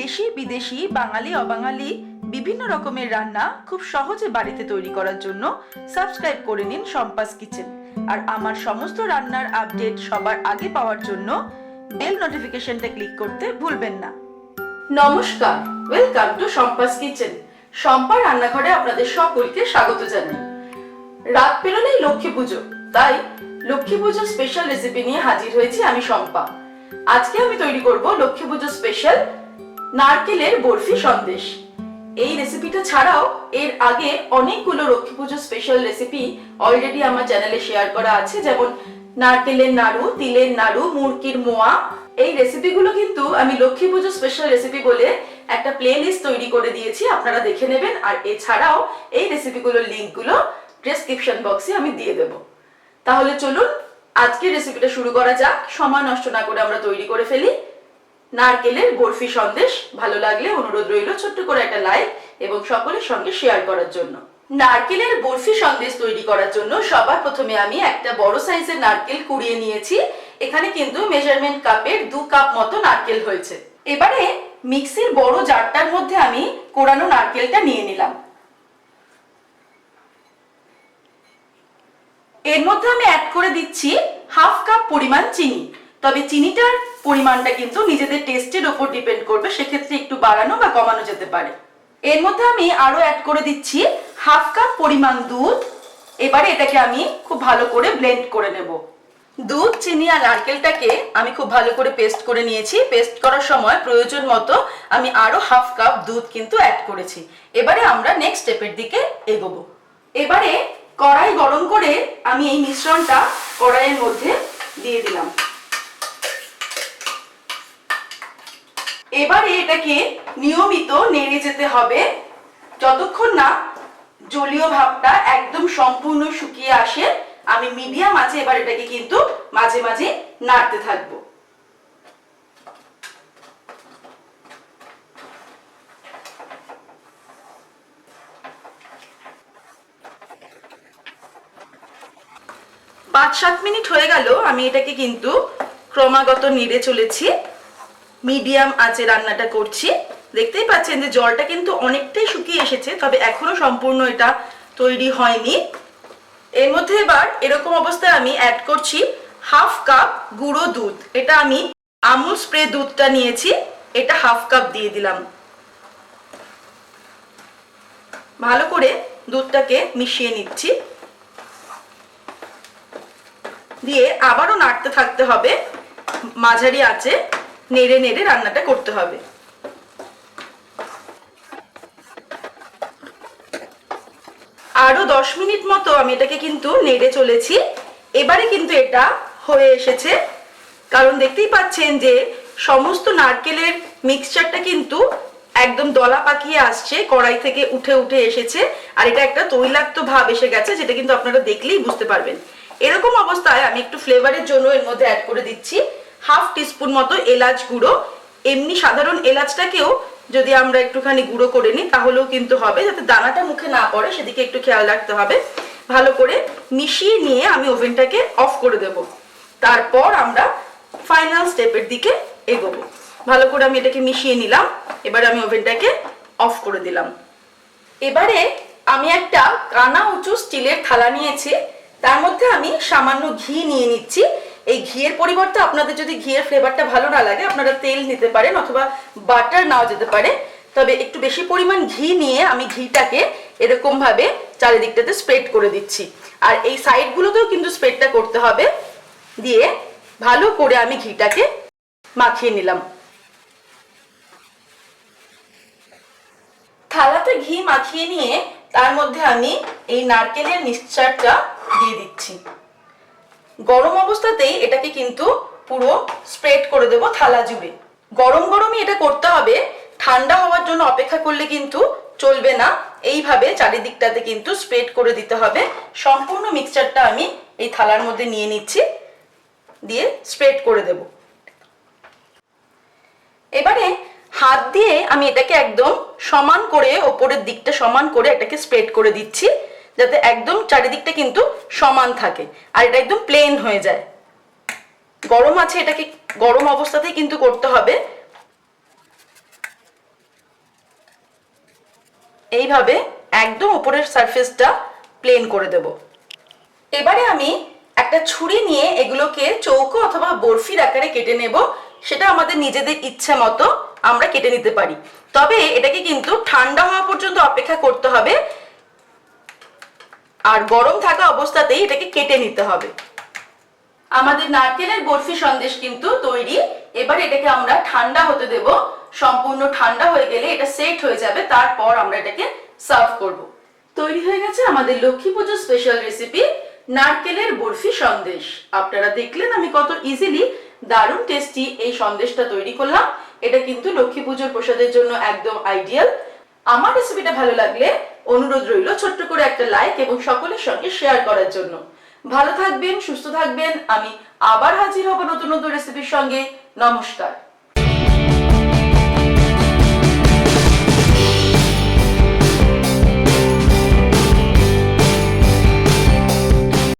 দেশি বিদেশি বাঙালি অবাঙালি বিভিন্ন রকমের রান্না খুব সহজে বাড়িতে তৈরি করার জন্য সাবস্ক্রাইব করে নিন শম্পাস কিচেন। আর আমার সমস্ত রান্নার আপডেট সবার আগে পাওয়ার জন্য বেল নোটিফিকেশনটা ক্লিক করতে ভুলবেন না। নমস্কার, welcome to Shampa's kitchen. Shampa রান্নাঘরে আপনাদের সকলকে স্বাগত জানাই। রাত পেরোলেই লক্ষ্মী পুজো, তাই লক্ষ্মী পুজোর স্পেশাল রেসিপি নিয়ে হাজির হয়েছি আমি শম্পা। আজকে আমি তৈরি করব লক্ষ্মী পুজো স্পেশাল নারকেলের বরফি সন্দেশ। এই রেসিপিটা ছাড়াও এর আগে অনেকগুলো লক্ষ্মী পুজো স্পেশাল রেসিপি অলরেডি আমার চ্যানেলে শেয়ার করা আছে, যেমন নারকেলের নাড়ু, তিলের নাড়ু, মুরগির মোয়া। এই রেসিপিগুলো কিন্তু আমি লক্ষ্মী পুজো স্পেশাল রেসিপি বলে একটা প্লেলিস্ট তৈরি করে দিয়েছি, আপনারা দেখে নেবেন। আর এছাড়াও এই রেসিপিগুলোর লিঙ্কগুলো ডেসক্রিপশন বক্সে আমি দিয়ে দেব। তাহলে চলুন আজকের রেসিপিটা শুরু করা যাক। সময় নষ্ট না করে আমরা তৈরি করে ফেলি নারকেলের বরফি সন্দেশ। ভালো লাগলে অনুরোধ রইল ছোট্ট করে একটা লাইক এবং সকলের সঙ্গে শেয়ার করার জন্য। নারকেলের বরফি সন্দেশ তৈরি করার জন্য সবার প্রথমে আমি একটা বড় সাইজের নারকেল কুড়িয়ে নিয়েছি। এখানে কিন্তু মেজারমেন্ট কাপের 2 কাপ মতো নারকেল হয়েছে। এবারে মিক্সির বড় জারটার মধ্যে আমি কোড়ানো নারকেলটা নিয়ে নিলাম। এর মধ্যে আমি অ্যাড করে দিচ্ছি 1/2 কাপ পরিমাণ চিনি। তবে চিনিটার পরিমাণটা কিন্তু নিজেদের টেস্টের উপর ডিপেন্ড করবে, সেক্ষেত্রে একটু বাড়ানো বা কমানো যেতে পারে। এর মধ্যে আমি আরো অ্যাড করে দিচ্ছি 1/2 কাপ পরিমাণ দুধ। এবারে এটাকে আমি খুব ভালো করে ব্লেন্ড করে নেব। দুধ, চিনি আর নারকেলটাকে আমি খুব ভালো করে পেস্ট করে নিয়েছি। পেস্ট করার সময় প্রয়োজন মতো আমি আরো 1/2 কাপ দুধ কিন্তু অ্যাড করেছি। এবারে আমরা নেক্সট স্টেপের দিকে এগোবো। এবারে কড়াই গরম করে আমি এই মিশ্রণটা কড়াইয়ের মধ্যে দিয়ে দিলাম। এবারে এটাকে নিয়মিত নেড়ে যেতে হবে যতক্ষণ না জলীয় ভাবটা একদম সম্পূর্ণ শুকিয়ে আসে। আমি মিডিয়াম আঁচে এবার এটাকে কিন্তু মাঝে মাঝে নাড়তে থাকবো। পাঁচ 7 মিনিট হয়ে গেল, আমি এটাকে কিন্তু ক্রমাগত নেড়ে চলেছি। মিডিয়াম আঁচে রান্নাটা করছি। দেখতেই পাচ্ছেন যে জলটা কিন্তু অনেকটাই শুকিয়ে এসেছে, তবে এখনো সম্পূর্ণ এটা তৈরি হয়নি। এর মধ্যে এবার এরকম অবস্থায় আমি অ্যাড করছি 1/2 কাপ গুঁড়ো দুধ। এটা আমি আমুল স্প্রে দুধটা নিয়েছি, এটা 1/2 কাপ দিয়ে দিলাম। ভালো করে দুধটাকে মিশিয়ে নিচ্ছি, দিয়ে আবারও নাড়তে থাকতে হবে। মাঝারি আঁচে নেড়ে নেড়ে রান্নাটা করতে হবে। আরো 10 মিনিট মতো আমি এটাকে কিন্তু নেড়ে চলেছি। এবারে কিন্তু এটা হয়ে এসেছে, কারণ দেখতেই পাচ্ছেন যে সমস্ত নারকেলের মিক্সচারটা কিন্তু একদম দলা পাকিয়ে আসছে, কড়াই থেকে উঠে উঠে এসেছে। আর এটা একটা তৈলাক্ত ভাব এসে গেছে, যেটা কিন্তু আপনারা দেখলেই বুঝতে পারবেন। এরকম অবস্থায় আমি একটু ফ্লেভারের জন্য এর মধ্যে অ্যাড করে দিচ্ছি 1/2 টিস্পুন মতো এলাচ গুঁড়ো। এমনি সাধারণ এলাচটাকেও যদি আমরা একটুখানি গুঁড়ো করে নিই তাহলেও কিন্তু হবে, যাতে দানাটা মুখে না পড়ে সেদিকে একটু খেয়াল রাখতে হবে। ভালো করে মিশিয়ে নিয়ে আমি ওভেনটাকে অফ করে দেব। তারপর আমরা ফাইনাল স্টেপের দিকে এগোবো। ভালো করে আমি এটাকে মিশিয়ে নিলাম। এবারে আমি ওভেনটাকে অফ করে দিলাম। এবারে আমি একটা কানা উঁচু স্টিলের থালা নিয়েছি, তার মধ্যে আমি সামান্য ঘি নিয়ে নিচ্ছি। এই ঘিয়ের পরিবর্তে আপনাদের যদি ঘিয়ের ফ্লেভারটা ভালো না লাগে আপনারা তেল নিতে পারেন অথবা বাটার নাও যেতে পারে। তবে একটু বেশি পরিমাণ ঘি নিয়ে আমি ঘিটাকে এরকম ভাবে চারিদিকটাতে স্প্রেড করে দিচ্ছি। আর এই সাইডগুলোতেও কিন্তু স্প্রেডটা করতে হবে। দিয়ে ভালো করে আমি ঘিটাকে মাখিয়ে নিলাম। থালাতে ঘি মাখিয়ে নিয়ে তার মধ্যে আমি এই নারকেলের মিক্সচারটা দিয়ে দিচ্ছি। গরম অবস্থাতেই এটাকে কিন্তু পুরো স্প্রেড করে দেব থালা জুড়ে। গরম গরমই এটা করতে হবে, ঠান্ডা হওয়ার জন্য অপেক্ষা করলে কিন্তু চলবে না। এইভাবে চারিদিকটাতে কিন্তু স্প্রেড করে দিতে হবে। সম্পূর্ণ মিক্সচারটা আমি এই থালার মধ্যে নিয়ে নিচ্ছি, দিয়ে স্প্রেড করে দেব। এবারে হাত দিয়ে আমি এটাকে একদম সমান করে, ওপরের দিকটা সমান করে এটাকে স্প্রেড করে দিচ্ছি, যাতে একদম চারিদিকটা কিন্তু সমান থাকে আর এটা একদম প্লেন হয়ে যায়। গরম আছে, এটাকে গরম অবস্থাতেই কিন্তু করতে হবে। এইভাবে একদম উপরের সারফেসটা প্লেন করে দেব। এবারে আমি একটা ছুরি নিয়ে এগুলোকে চৌকো অথবা বরফির আকারে কেটে নেব। সেটা আমাদের নিজেদের ইচ্ছা মতো আমরা কেটে নিতে পারি, তবে এটাকে কিন্তু ঠান্ডা হওয়া পর্যন্ত অপেক্ষা করতে হবে আর গরম থাকা অবস্থাতেই এটাকে কেটে নিতে হবে। আমাদের নারকেলের বরফি সন্দেশ কিন্তু তৈরি। এবার এটাকে আমরা ঠান্ডা হতে দেব। সম্পূর্ণ ঠান্ডা হয়ে গেলে এটা সেট হয়ে যাবে, তারপর আমরা এটাকে সার্ভ করব। তৈরি হয়ে গেছে আমাদের লক্ষ্মী পুজো স্পেশাল রেসিপি নারকেলের বরফি সন্দেশ। আপনারা দেখলেন আমি কত ইজিলি দারুণ টেস্টি এই সন্দেশটা তৈরি করলাম। এটা কিন্তু লক্ষ্মী পুজোর প্রসাদের জন্য একদম আইডিয়াল। আমার রেসিপিটা ভালো লাগলে অনুরোধ রইল ছোট্ট করে একটা লাইক এবং সকলের সঙ্গে শেয়ার করার জন্য। ভালো থাকবেন, সুস্থ থাকবেন। আমি আবার হাজির হব নতুন নতুন রেসিপির সঙ্গে। নমস্কার।